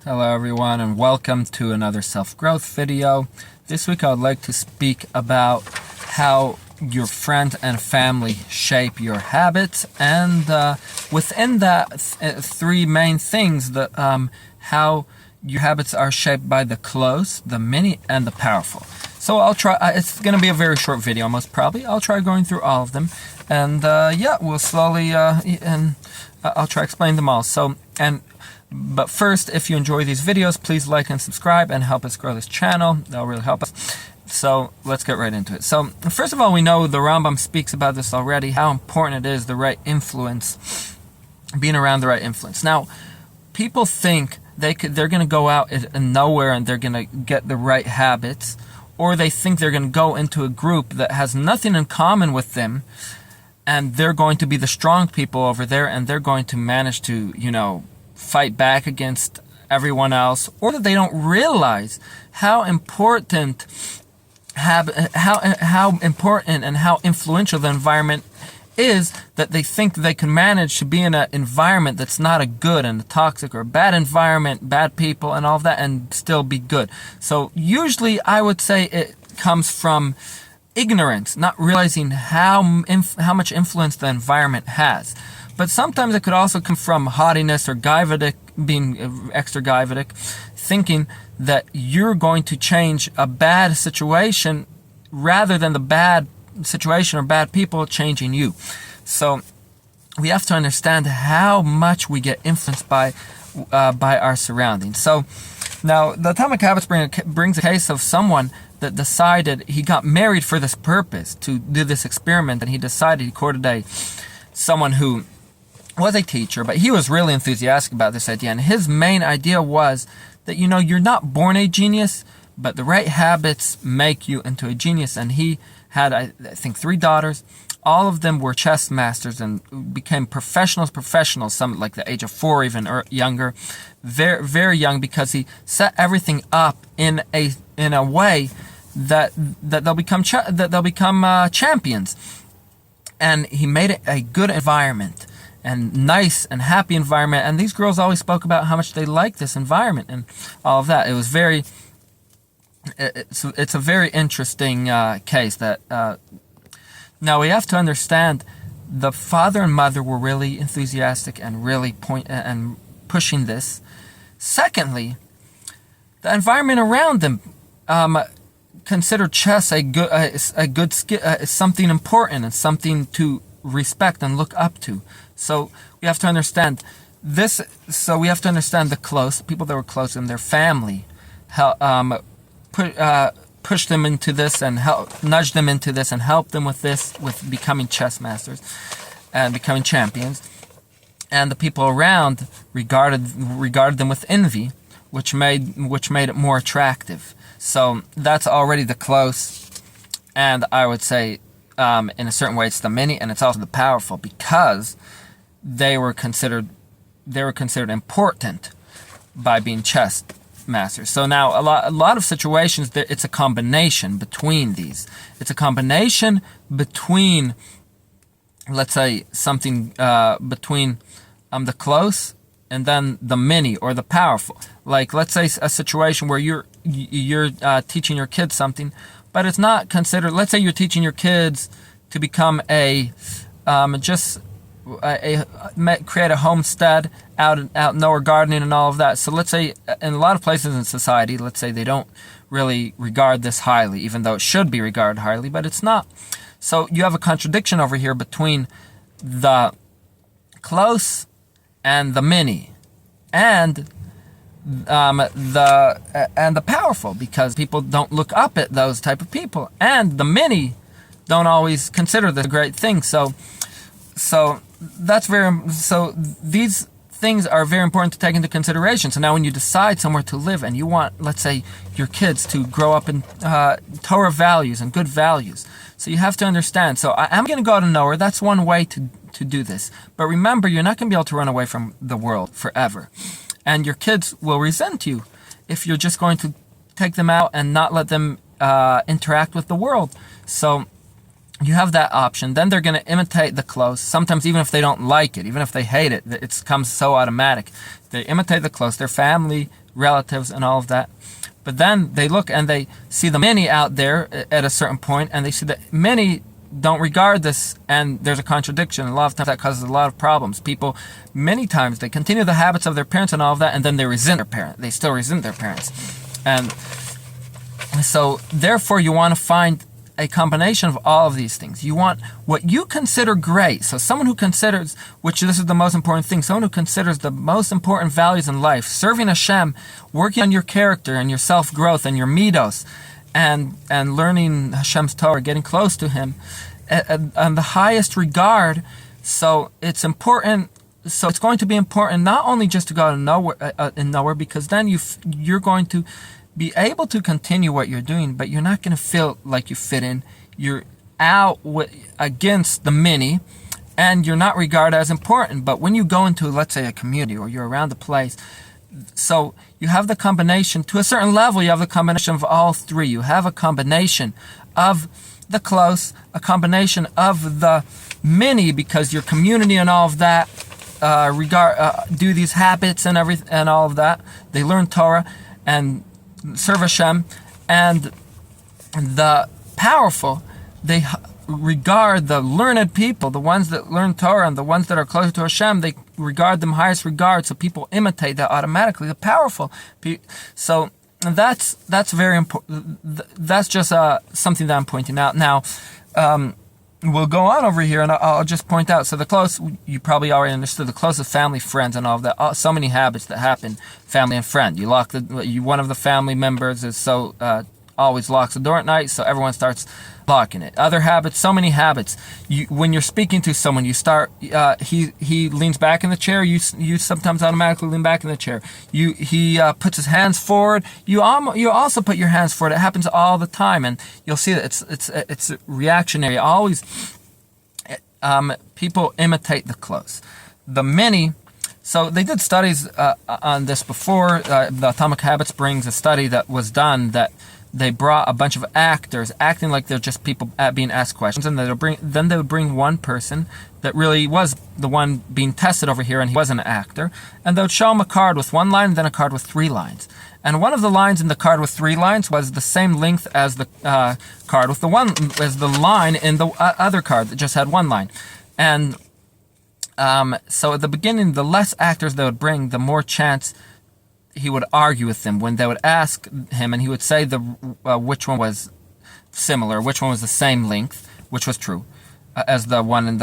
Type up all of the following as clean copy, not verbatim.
Hello everyone and welcome to another self-growth video. This week I would like to speak about how your friends and family shape your habits, and within that three main things, how your habits are shaped by the close, the many, and the powerful. So I'll try, it's going to be a very short video most probably. I'll try going through all of them, and we'll slowly, I'll try explain them all. But first, if you enjoy these videos, please like and subscribe and help us grow this channel. That'll really help us. So let's get right into it. So first of all, we know the Rambam speaks about this already, how important it is, the right influence, being around the right influence. Now, people think they're going to go out in nowhere and they're going to get the right habits, or they think they're going to go into a group that has nothing in common with them, and they're going to be the strong people over there, and they're going to manage to, fight back against everyone else, or that they don't realize how important how important and how influential the environment is, that they think they can manage to be in an environment that's not a good and a toxic or a bad environment, bad people and all of that, and still be good. So usually I would say it comes from ignorance, not realizing how much influence the environment has. But sometimes it could also come from haughtiness or gaivadik, being extra gaivadik, thinking that you're going to change a bad situation rather than the bad situation or bad people changing you. So we have to understand how much we get influenced by our surroundings. So now the Atomic Habits brings a case of someone that decided, he got married for this purpose, to do this experiment, and he decided he courted someone who was a teacher, but he was really enthusiastic about this idea. And his main idea was that, you're not born a genius, but the right habits make you into a genius. And he had, I think, 3 daughters. All of them were chess masters and became professionals, some like the age of 4, even or younger, very, very young, because he set everything up in a way that they'll become champions. And he made it a good environment, and nice and happy environment. And these girls always spoke about how much they liked this environment and all of that. It was it's a very interesting case that, now we have to understand the father and mother were really enthusiastic and really pushing this. Secondly, the environment around them, considered chess a good skill, something important and something to respect and look up to. So we have to understand this. So we have to understand the close people that were close in their family, push them into this and nudge them into this and help them with this, with becoming chess masters and becoming champions. And the people around regarded them with envy, which made it more attractive. So that's already the close, and I would say, in a certain way, it's the many, and it's also the powerful, because they were considered important by being chess masters. So now a lot of situations, it's a combination between these. It's a combination between, let's say, something between the close and then the many or the powerful. Like, let's say a situation where you're teaching your kids something, but it's not considered. Let's say you're teaching your kids to become create a homestead out nowhere, gardening and all of that. So let's say in a lot of places in society, let's say they don't really regard this highly, even though it should be regarded highly, but it's not. So you have a contradiction over here between the close and the many, and the powerful, because people don't look up at those type of people, and the many don't always consider this a great thing. So these things are very important to take into consideration. So now when you decide somewhere to live and you want, let's say, your kids to grow up in Torah values and good values, so you have to understand. So I'm going to go out of nowhere. That's one way to do this. But remember, you're not going to be able to run away from the world forever. And your kids will resent you if you're just going to take them out and not let them interact with the world. So you have that option. Then they're going to imitate the close. Sometimes even if they don't like it, even if they hate it, it comes so automatic. They imitate the close, their family, relatives, and all of that. But then they look and they see the many out there at a certain point, and they see that many don't regard this, and there's a contradiction. A lot of times that causes a lot of problems. People, many times, they continue the habits of their parents and all of that, and then they resent their parent. They still resent their parents. And so, therefore, you want to find a combination of all of these things. You want what you consider great. So someone who considers, which this is the most important thing, someone who considers the most important values in life, serving Hashem, working on your character and your self-growth and your midos, and learning Hashem's Torah, getting close to Him, and the highest regard. So it's important. So it's going to be important not only just to go to nowhere, because then you're going to be able to continue what you're doing, but you're not going to feel like you fit in. You're out against the many, and you're not regarded as important. But when you go into, let's say, a community, or you're around a place, so you have the combination, to a certain level, you have the combination of all three. You have a combination of the close, a combination of the many, because your community and all of that do these habits and everything and all of that. They learn Torah and serve Hashem, and the powerful, they regard the learned people, the ones that learn Torah and the ones that are closer to Hashem, they regard them highest regard, so people imitate that automatically, the powerful. So that's very important. That's just something that I'm pointing out. Now, we'll go on over here, and I'll just point out. So the close, you probably already understood, the closest family, friends, and all of that. So many habits that happen, family and friend. One of the family members is always locks the door at night, so everyone starts locking it. Other habits, so many habits. When you're speaking to someone, you start. He leans back in the chair. You sometimes automatically lean back in the chair. He puts his hands forward. You also put your hands forward. It happens all the time, and you'll see that it's reactionary. Always, people imitate the close. The many. So they did studies on this before. The Atomic Habits brings a study that was done that they brought a bunch of actors acting like they're just people being asked questions, and then they would bring one person that really was the one being tested over here, and he was an actor, and they would show him a card with one line and then a card with 3 lines. And one of the lines in the card with 3 lines was the same length as the card with the line in the other card that just had 1 line. And so at the beginning, the less actors they would bring, the more chance he would argue with them when they would ask him, and he would say which one was similar, which one was the same length, which was true, as the one in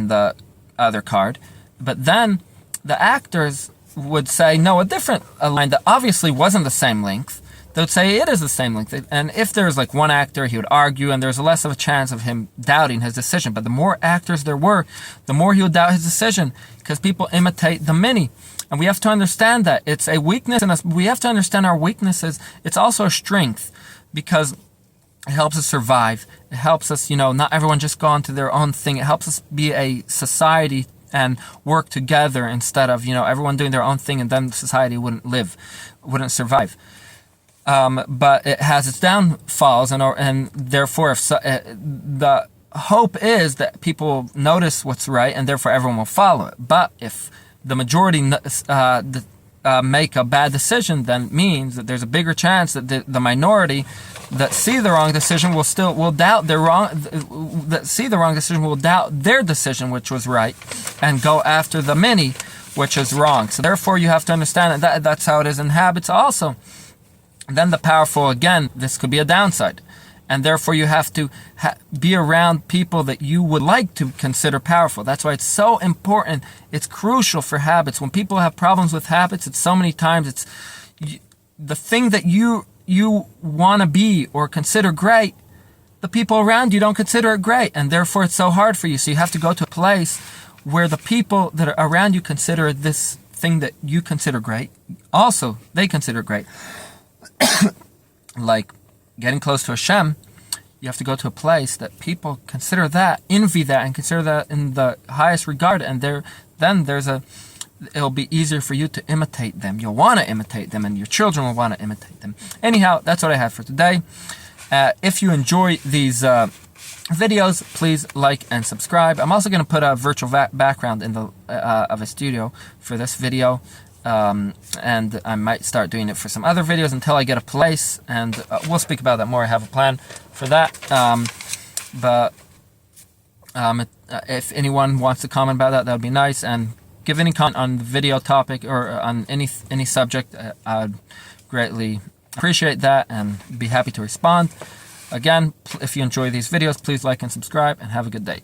the other card. But then the actors would say, no, a different line that obviously wasn't the same length. They would say it is the same length. And if there's like one actor, he would argue, and there's less of a chance of him doubting his decision. But the more actors there were, the more he would doubt his decision, because people imitate the many. And we have to understand that it's a weakness in us. We have to understand our weaknesses. It's also a strength, because it helps us survive. It helps us, not everyone just go on to their own thing. It helps us be a society and work together instead of, everyone doing their own thing, and then society wouldn't survive. But it has its downfalls, and therefore the hope is that people notice what's right, and therefore everyone will follow it. But if the majority make a bad decision, then it means that there's a bigger chance that the minority that see the wrong decision will doubt their wrong. That see the wrong decision will doubt their decision, which was right, and go after the many, which is wrong. So therefore, you have to understand that that's how it is in habits also. Then the powerful, again, this could be a downside. And therefore you have to be around people that you would like to consider powerful. That's why it's so important. It's crucial for habits. When people have problems with habits, it's so many times it's the thing that you want to be or consider great, the people around you don't consider it great. And therefore it's so hard for you. So you have to go to a place where the people that are around you consider this thing that you consider great. Also, they consider great. Like getting close to Hashem, you have to go to a place that people consider that, envy that, and consider that in the highest regard. And it'll be easier for you to imitate them. You'll want to imitate them, and your children will want to imitate them. Anyhow, that's what I have for today. If you enjoy these videos, please like and subscribe. I'm also going to put a virtual background in the of a studio for this video, and I might start doing it for some other videos until I get a place, and we'll speak about that more. I have a plan for that, if anyone wants to comment about that, that would be nice, and give any comment on the video topic or on any subject. I'd greatly appreciate that and be happy to respond. Again, if you enjoy these videos, please like and subscribe, and have a good day.